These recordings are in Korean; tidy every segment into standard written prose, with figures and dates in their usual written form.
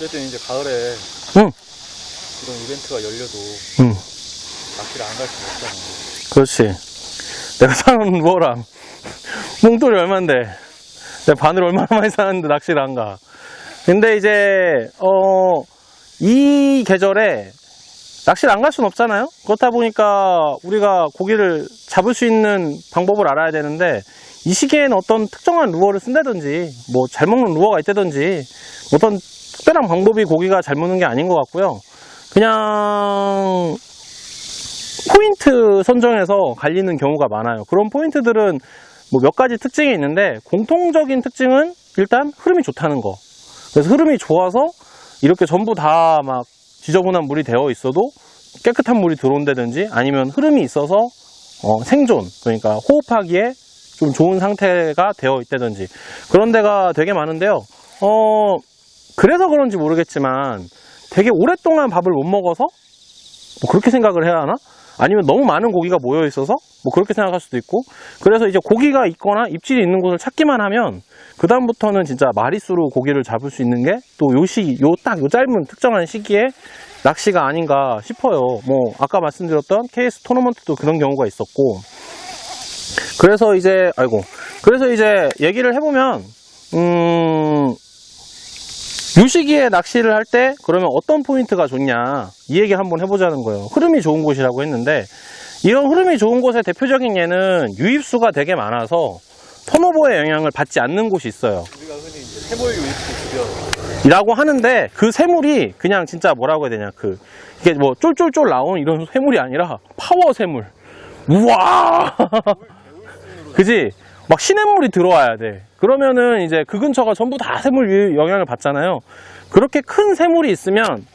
어쨌든 이제 가을에 응. 이런 이벤트가 열려도 낚시를 안 갈 수는 없잖아. 그렇지. 내가 사는 루어랑 몽돌이 얼만데 내가 바늘 얼마나 많이 사는데 낚시를 안 가. 근데 이제 이 계절에 낚시를 안 갈 수는 없잖아요. 그렇다 보니까 우리가 고기를 잡을 수 있는 방법을 알아야 되는데, 이 시기에는 어떤 특정한 루어를 쓴다든지 뭐 잘 먹는 루어가 있다든지 어떤 특별한 방법이 고기가 잘 먹는 게 아닌 것 같고요. 그냥 포인트 선정해서 갈리는 경우가 많아요. 그런 포인트들은 뭐 몇 가지 특징이 있는데, 공통적인 특징은 일단 흐름이 좋다는 거. 그래서 흐름이 좋아서 이렇게 전부 다 막 지저분한 물이 되어 있어도 깨끗한 물이 들어온다든지, 아니면 흐름이 있어서 생존, 그러니까 호흡하기에 좀 좋은 상태가 되어 있다든지, 그런 데가 되게 많은데요. 그래서 그런지 모르겠지만 되게 오랫동안 밥을 못 먹어서 뭐 그렇게 생각을 해야 하나? 아니면 너무 많은 고기가 모여 있어서 뭐 그렇게 생각할 수도 있고, 그래서 이제 고기가 있거나 입질이 있는 곳을 찾기만 하면 그 다음부터는 진짜 마리수로 고기를 잡을 수 있는 게 또 요 시기, 요 짧은 특정한 시기에 낚시가 아닌가 싶어요. 뭐 아까 말씀드렸던 KS 토너먼트도 그런 경우가 있었고, 그래서 이제 얘기를 해보면 요 시기에 낚시를 할 때 그러면 어떤 포인트가 좋냐, 이 얘기 한번 해보자는 거예요. 흐름이 좋은 곳이라고 했는데, 이런 흐름이 좋은 곳의 대표적인 예는 유입수가 되게 많아서 턴오버의 영향을 받지 않는 곳이 있어요. 우리가 흔히 이제 새몰 유입수 주변 이라고 하는데, 그 새물이 그냥 진짜 뭐라고 해야 되냐, 이게 뭐 쫄쫄쫄 나오는 이런 새물이 아니라 파워 새물. 우와 그지? 막 시냇물이 들어와야 돼. 그러면은 이제 그 근처가 전부 다 새물 영향을 받잖아요. 그렇게 큰 새물이 있으면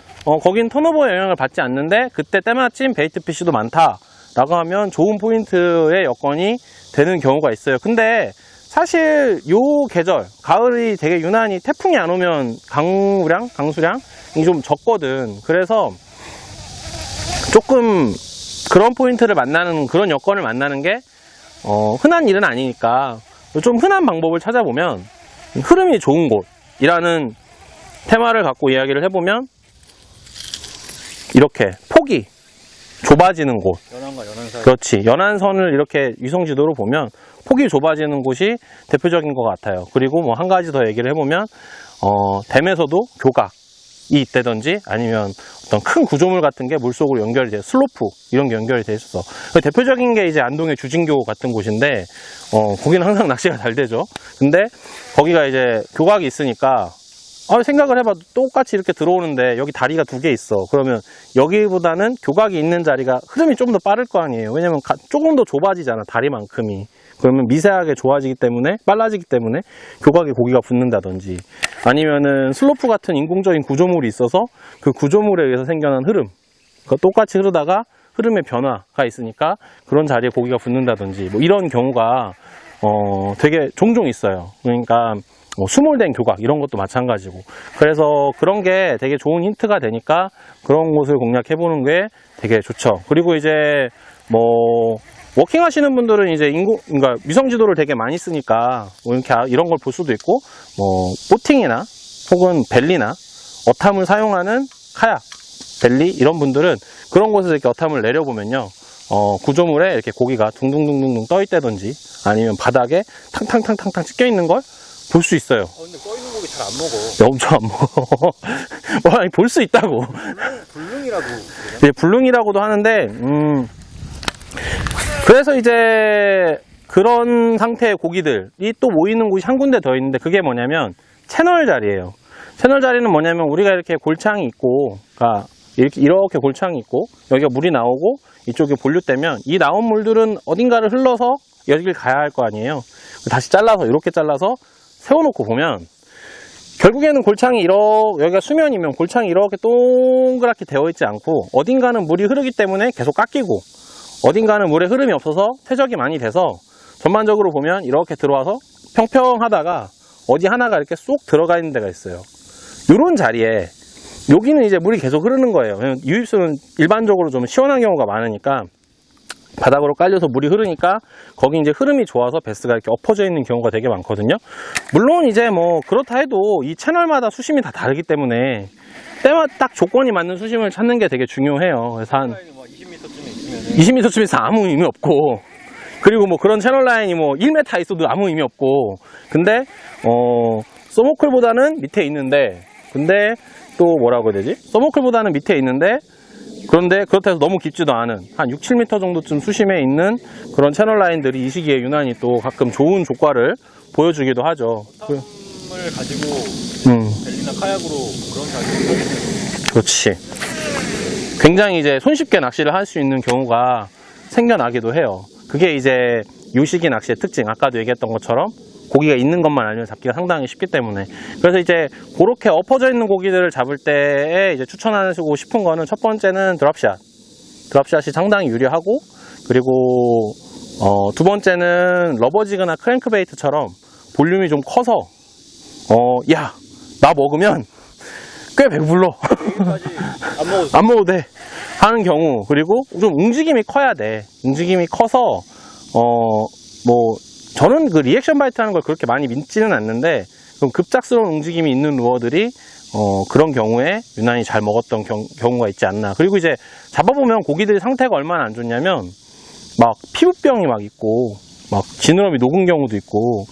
거긴 턴오버의 영향을 받지 않는데, 그때 때마침 베이트 피쉬도 많다 라고 하면 좋은 포인트의 여건이 되는 경우가 있어요. 근데 사실 요 계절 가을이 되게 유난히 태풍이 안 오면 강수량이 좀 적거든. 그래서 조금 그런 포인트를 만나는, 그런 여건을 만나는 게 흔한 일은 아니니까 좀 흔한 방법을 찾아보면, 흐름이 좋은 곳이라는 테마를 갖고 이야기를 해보면, 이렇게 폭이 좁아지는 곳, 연안과 연안 사이. 그렇지, 연안선을 이렇게 위성지도로 보면 폭이 좁아지는 곳이 대표적인 것 같아요. 그리고 뭐 한 가지 더 얘기를 해보면, 댐에서도 교각이 있다든지, 아니면 어떤 큰 구조물 같은 게 물속으로 연결이 돼요. 슬로프 이런 게 연결이 돼 있어서. 대표적인 게 이제 안동의 주진교 같은 곳인데, 거기는 항상 낚시가 잘 되죠. 근데 거기가 이제 교각이 있으니까, 생각을 해봐도 똑같이 이렇게 들어오는데 여기 다리가 2개 있어. 그러면 여기보다는 교각이 있는 자리가 흐름이 좀 더 빠를 거 아니에요. 왜냐면 조금 더 좁아지잖아, 다리만큼이. 그러면 미세하게 좋아지기 때문에, 빨라지기 때문에 교각에 고기가 붙는다든지, 아니면은 슬로프 같은 인工적인 구조물이 있어서 그 구조물에 의해서 생겨난 흐름, 똑같이 흐르다가 흐름의 변화가 있으니까 그런 자리에 고기가 붙는다든지, 뭐 이런 경우가 되게 종종 있어요. 그러니까 수몰된 교각 이런 것도 마찬가지고, 그래서 그런 게 되게 좋은 힌트가 되니까 그런 곳을 공략해보는 게 되게 좋죠. 그리고 이제 뭐 워킹 하시는 분들은 이제 그러니까 위성지도를 되게 많이 쓰니까 뭐 이렇게 이런 걸 볼 수도 있고, 뭐 보팅이나 혹은 벨리나 어탐을 사용하는 카약, 벨리 이런 분들은 그런 곳에서 이렇게 어탐을 내려보면요, 구조물에 이렇게 고기가 둥둥둥둥 떠 있다든지, 아니면 바닥에 탕탕탕탕탕 찍혀 있는 걸 볼 수 있어요. 근데 떠 있는 고기 잘 안 먹어. 엄청 안 먹어. 볼 수 있다고. 불능이라고. 이제 불능이라고도 하는데, 그래서 이제 그런 상태의 고기들이 또 모이는 곳이 한 군데 더 있는데, 그게 뭐냐면 채널 자리예요. 채널 자리는 뭐냐면, 우리가 이렇게 골창이 있고, 그러니까 이렇게 골창이 있고, 여기가 물이 나오고 이쪽에 본류되면, 이 나온 물들은 어딘가를 흘러서 여기를 가야 할 거 아니에요. 다시 잘라서, 이렇게 잘라서 세워놓고 보면, 결국에는 골창이 여기가 수면이면 골창이 이렇게 동그랗게 되어 있지 않고, 어딘가는 물이 흐르기 때문에 계속 깎이고, 어딘가는 물에 흐름이 없어서 퇴적이 많이 돼서, 전반적으로 보면 이렇게 들어와서 평평하다가 어디 하나가 이렇게 쏙 들어가 있는 데가 있어요. 이런 자리에 여기는 이제 물이 계속 흐르는 거예요. 유입수는 일반적으로 좀 시원한 경우가 많으니까 바닥으로 깔려서 물이 흐르니까 거기 이제 흐름이 좋아서 베스가 이렇게 엎어져 있는 경우가 되게 많거든요. 물론 이제 뭐 그렇다 해도 이 채널마다 수심이 다 다르기 때문에 때마다 딱 조건이 맞는 수심을 찾는 게 되게 중요해요. 그래서 한 20m쯤에 있으면 20m쯤에서 아무 의미 없고, 그리고 뭐 그런 채널 라인이 뭐 1m 있어도 아무 의미 없고, 근데 서머클보다는 밑에 있는데, 근데 또 뭐라고 해야 되지? 서머클보다는 밑에 있는데, 그런데 그렇다고 해서 너무 깊지도 않은 한 6, 7m 정도쯤 수심에 있는 그런 채널 라인들이 이 시기에 유난히 또 가끔 좋은 조과를 보여주기도 하죠. 을 가지고 벨리나 카약으로 그런 자리를 그렇지. 굉장히 이제 손쉽게 낚시를 할 수 있는 경우가 생겨나기도 해요. 그게 이제 요 시기 낚시의 특징. 아까도 얘기했던 것처럼 고기가 있는 것만 알면 잡기가 상당히 쉽기 때문에. 그래서 이제 그렇게 엎어져 있는 고기들을 잡을 때에 이제 추천하고 싶은 거는 첫 번째는 드랍샷. 드랍샷이 상당히 유리하고, 그리고 두 번째는 러버지그나 크랭크베이트처럼 볼륨이 좀 커서 야, 나 먹으면 꽤 배불러. 안 먹어도 돼 하는 경우. 그리고 좀 움직임이 커야 돼. 움직임이 커서 뭐 저는 그 리액션 바이트 하는 걸 그렇게 많이 믿지는 않는데, 좀 급작스러운 움직임이 있는 루어들이 그런 경우에 유난히 잘 먹었던 경우가 있지 않나. 그리고 이제 잡아보면 고기들이 상태가 얼마나 안 좋냐면 막 피부병이 막 있고, 막 지느러미 녹은 경우도 있고,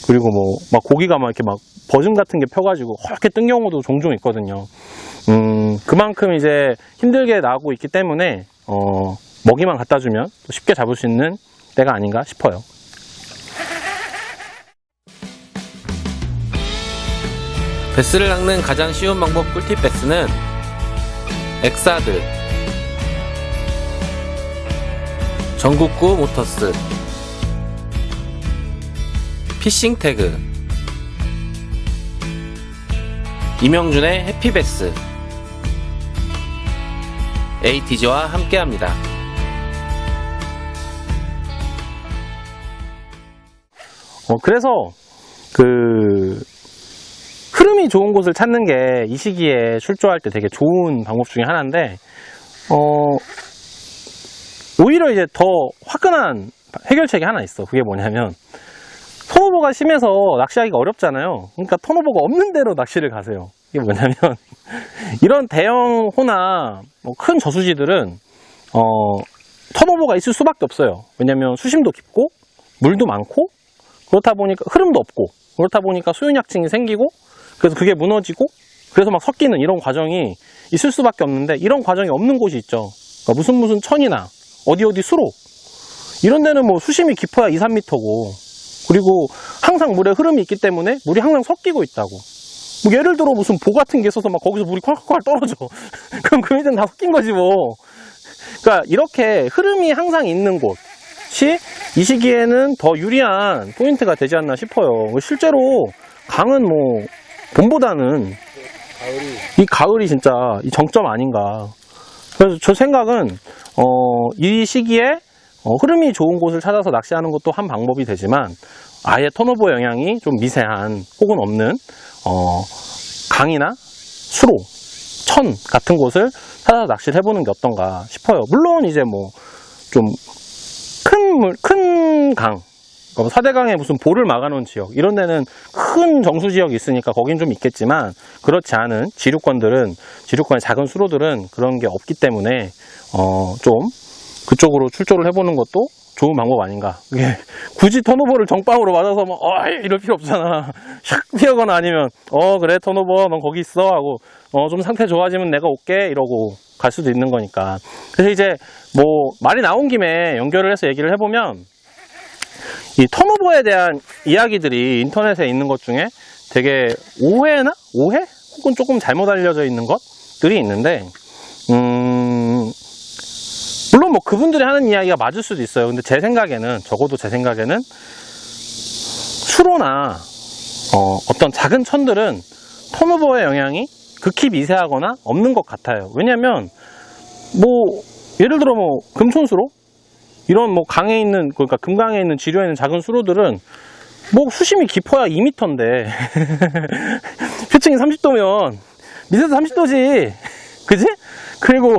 그리고 뭐 막 고기가 막 이렇게 막 버즘 같은 게 펴가지고 허옇게 뜬 경우도 종종 있거든요. 그만큼 이제 힘들게 나오고 있기 때문에 먹이만 갖다 주면 또 쉽게 잡을 수 있는 때가 아닌가 싶어요. 베스를 낚는 가장 쉬운 방법 꿀팁 베스는 엑사드, 전국구 모터스, 피싱 태그, 이명준의 해피베스, ATG와 함께합니다. 그래서 흐름이 좋은 곳을 찾는 게 이 시기에 출조할 때 되게 좋은 방법 중에 하나인데, 오히려 이제 더 화끈한 해결책이 하나 있어. 그게 뭐냐면, 턴오버가 심해서 낚시하기가 어렵잖아요. 그러니까 턴오버가 없는 데로 낚시를 가세요. 이게 뭐냐면, 이런 대형 호나 뭐 큰 저수지들은 턴오버가 있을 수밖에 없어요. 왜냐면 수심도 깊고 물도 많고, 그렇다 보니까 흐름도 없고, 그렇다 보니까 소유약증이 생기고, 그래서 그게 무너지고, 그래서 막 섞이는 이런 과정이 있을 수밖에 없는데, 이런 과정이 없는 곳이 있죠. 그러니까 무슨 천이나 어디 수로, 이런 데는 뭐 수심이 깊어야 2, 3m고, 그리고 항상 물에 흐름이 있기 때문에 물이 항상 섞이고 있다고. 뭐 예를 들어 무슨 보 같은 게 있어서 막 거기서 물이 콸콸콸 떨어져. 그럼 그 밑에는 다 섞인 거지 뭐. 그러니까 이렇게 흐름이 항상 있는 곳이 이 시기에는 더 유리한 포인트가 되지 않나 싶어요. 실제로 강은 뭐 봄보다는 이 가을이 진짜 이 정점 아닌가. 그래서 저 생각은 이 시기에 흐름이 좋은 곳을 찾아서 낚시하는 것도 한 방법이 되지만, 아예 턴오버 영향이 좀 미세한 혹은 없는 강이나 수로, 천 같은 곳을 찾아서 낚시를 해보는 게 어떤가 싶어요. 물론 이제 뭐 좀 큰 강, 사대강에 무슨 보를 막아놓은 지역, 이런 데는 큰 정수 지역이 있으니까 거긴 좀 있겠지만, 그렇지 않은 지류권의 작은 수로들은 그런 게 없기 때문에 좀 그쪽으로 출조를 해보는 것도 좋은 방법 아닌가. 이게 굳이 턴오버를 정빵으로 맞아서 막 이럴 필요 없잖아. 샥 피하거나 아니면 그래 턴오버 넌 거기 있어 하고 좀 상태 좋아지면 내가 올게 이러고 갈 수도 있는 거니까. 그래서 이제 뭐 말이 나온 김에 연결을 해서 얘기를 해보면, 이 턴오버에 대한 이야기들이 인터넷에 있는 것 중에 되게 오해 혹은 조금 잘못 알려져 있는 것들이 있는데, 물론 뭐 그분들이 하는 이야기가 맞을 수도 있어요. 근데 적어도 제 생각에는 수로나 어떤 작은 천들은 턴오버의 영향이 극히 미세하거나 없는 것 같아요. 왜냐면 뭐 예를 들어 뭐 금촌수로, 이런 뭐 강에 있는, 그러니까 금강에 있는 지류에 있는 작은 수로들은 뭐 수심이 깊어야 2m인데 표층이 30도면 밑에서 30도지, 그지? 그리고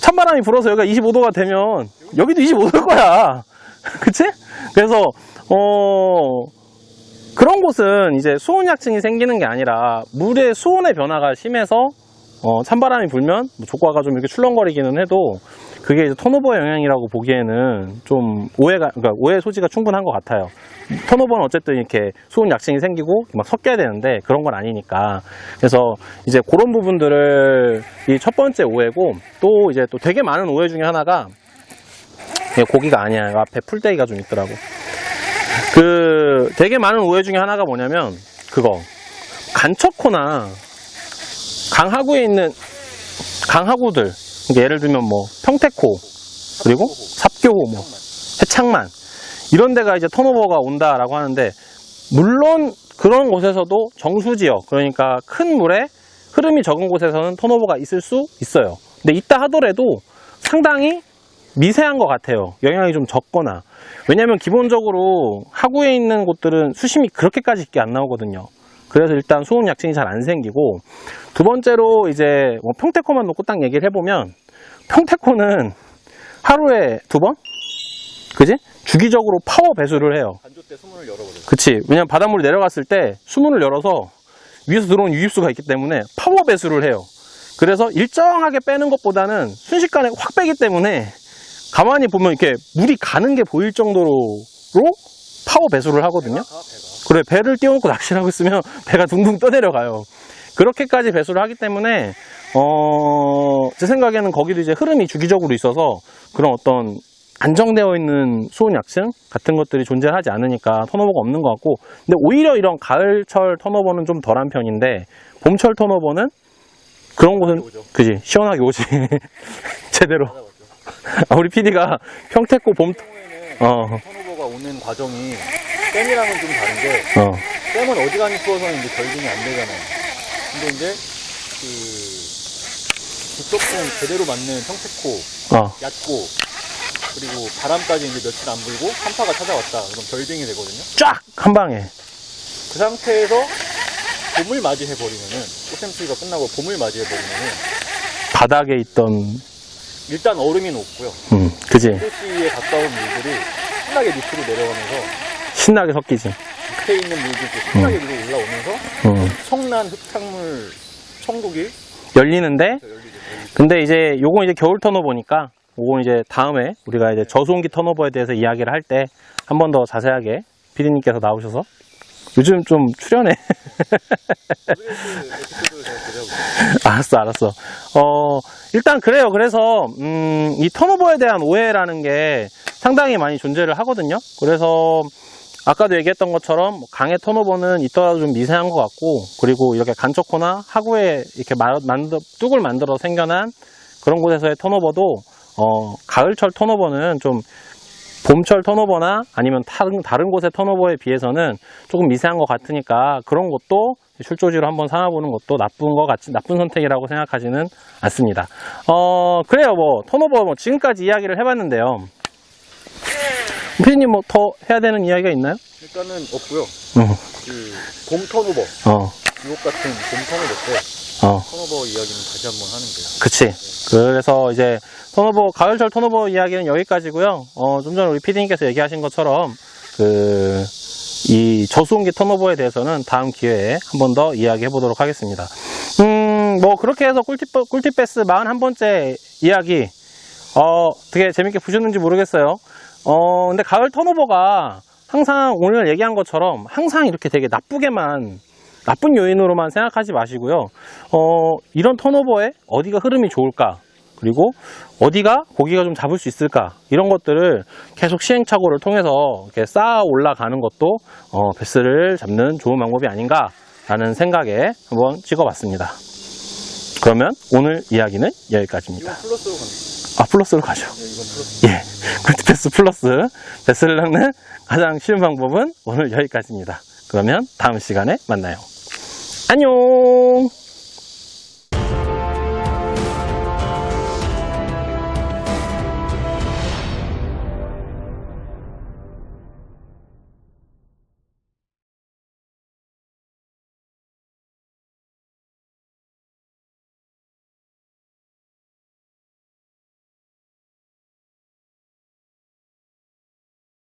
찬바람이 불어서 여기가 25도가 되면 여기도 25도일 거야. 그치? 그래서 그런 곳은 이제 수온약층이 생기는 게 아니라 물의 수온의 변화가 심해서 찬바람이 불면 뭐 족과가 좀 이렇게 출렁거리기는 해도 그게 이제 턴오버의 영향이라고 보기에는 좀 그러니까 오해 소지가 충분한 것 같아요. 턴오버는 어쨌든 이렇게 수온 약층이 생기고 막 섞여야 되는데 그런 건 아니니까. 그래서 이제 그런 부분들을 이 첫 번째 오해고, 또 이제 또 되게 많은 오해 중에 하나가 고기가 아니야. 앞에 풀떼기가 좀 있더라고. 그 되게 많은 오해 중에 하나가 뭐냐면 그거 간척호나 강하구에 있는 강하구들, 그러니까 예를 들면 뭐 평택호, 그리고 삽교호, 뭐 해창만 이런 데가 이제 턴오버가 온다라고 하는데, 물론 그런 곳에서도 정수지역, 그러니까 큰 물에 흐름이 적은 곳에서는 턴오버가 있을 수 있어요. 근데 있다 하더라도 상당히 미세한 것 같아요. 영향이 좀 적거나. 왜냐면 기본적으로 하구에 있는 곳들은 수심이 그렇게까지 깊게 안 나오거든요. 그래서 일단 수온 약층이 잘 안 생기고, 두 번째로 이제 뭐 평택호만 놓고 딱 얘기를 해보면, 평택호는 하루에 2번? 그지? 주기적으로 파워 배수를 해요. 간조 때 수문을 열어버려요. 그치. 왜냐면 바닷물이 내려갔을 때 수문을 열어서 위에서 들어오는 유입수가 있기 때문에 파워 배수를 해요. 그래서 일정하게 빼는 것보다는 순식간에 확 빼기 때문에 가만히 보면 이렇게 물이 가는 게 보일 정도로 파워 배수를 하거든요. 그래, 배를 띄워놓고 낚시를 하고 있으면 배가 둥둥 떠내려가요. 그렇게까지 배수를 하기 때문에 제 생각에는 거기도 이제 흐름이 주기적으로 있어서 그런 어떤 안정되어 있는 수온 약층 같은 것들이 존재하지 않으니까 턴오버가 없는 것 같고, 근데 오히려 이런 가을철 턴오버는 좀 덜한 편인데, 봄철 턴오버는 그런 곳은 그지 시원하게 오지. 제대로. 우리 PD가 평택고 봄 턴오버가 오는 과정이 댐이랑은 좀 다른 게, 댐은 어지간히 추워서는 이제 결빙이 안 되잖아요. 근데 이제 북쪽풍 제대로 맞는 평택호, 얕고, 그리고 바람까지 이제 며칠 안 불고 한파가 찾아왔다. 그럼 결빙이 되거든요. 쫙 한 방에. 그 상태에서 봄을 맞이해버리면은, 꽃샘추위가 끝나고 봄을 맞이해버리면은 바닥에 있던 일단 얼음이 녹고요. 그지. 도시에 가까운 물들이 신나게 밑으로 내려가면서 신나게 섞이지. 밑에 있는 물들도 신나게 위로 올라오면서 엄청난 흙탕물 천국이 열리는데, 열리죠. 근데 이제 요건 이제 겨울 턴오버니까 요건 이제 다음에 우리가 이제 저수온기 턴오버에 대해서 이야기를 할 때 한 번 더 자세하게 PD님께서 나오셔서, 요즘 좀 출연해. 알았어. 일단 그래요. 그래서 이 턴오버에 대한 오해라는 게 상당히 많이 존재를 하거든요. 그래서 아까도 얘기했던 것처럼 강의 턴오버는 있더라도 좀 미세한 것 같고, 그리고 이렇게 간척호나 하구에 이렇게 뚝을 만들어 생겨난 그런 곳에서의 턴오버도 가을철 턴오버는 좀 봄철 턴오버나 아니면 다른 곳의 턴오버에 비해서는 조금 미세한 것 같으니까, 그런 것도 출조지로 한번 삼아보는 것도 나쁜 선택이라고 생각하지는 않습니다. 그래요. 뭐 턴오버 뭐 지금까지 이야기를 해봤는데요. 피디님 뭐 더 해야 되는 이야기가 있나요? 일단은 없고요. 봄 턴오버, 유혹 같은 봄 턴오버 때 턴오버 이야기는 다시 한번 하는 거예요. 그치. 그래서 이제 가을철 턴오버 이야기는 여기까지고요. 좀 전에 우리 PD님께서 얘기하신 것처럼 이 저수온기 턴오버에 대해서는 다음 기회에 한 번 더 이야기해 보도록 하겠습니다. 뭐 그렇게 해서 꿀팁 베스 41번째 이야기 되게 재밌게 보셨는지 모르겠어요. 근데 가을 턴오버가 항상 오늘 얘기한 것처럼 항상 이렇게 되게 나쁜 요인으로만 생각하지 마시고요. 이런 턴오버에 어디가 흐름이 좋을까, 그리고 어디가 고기가 좀 잡을 수 있을까, 이런 것들을 계속 시행착오를 통해서 이렇게 쌓아 올라가는 것도 베스를 잡는 좋은 방법이 아닌가라는 생각에 한번 찍어봤습니다. 그러면 오늘 이야기는 여기까지입니다. 이건 플러스로 갑니다. 플러스로 가죠. 이건 플러스. 예, 꿀팁베스 플러스 베스를 낚는 가장 쉬운 방법은 오늘 여기까지입니다. 그러면 다음 시간에 만나요. 안녕.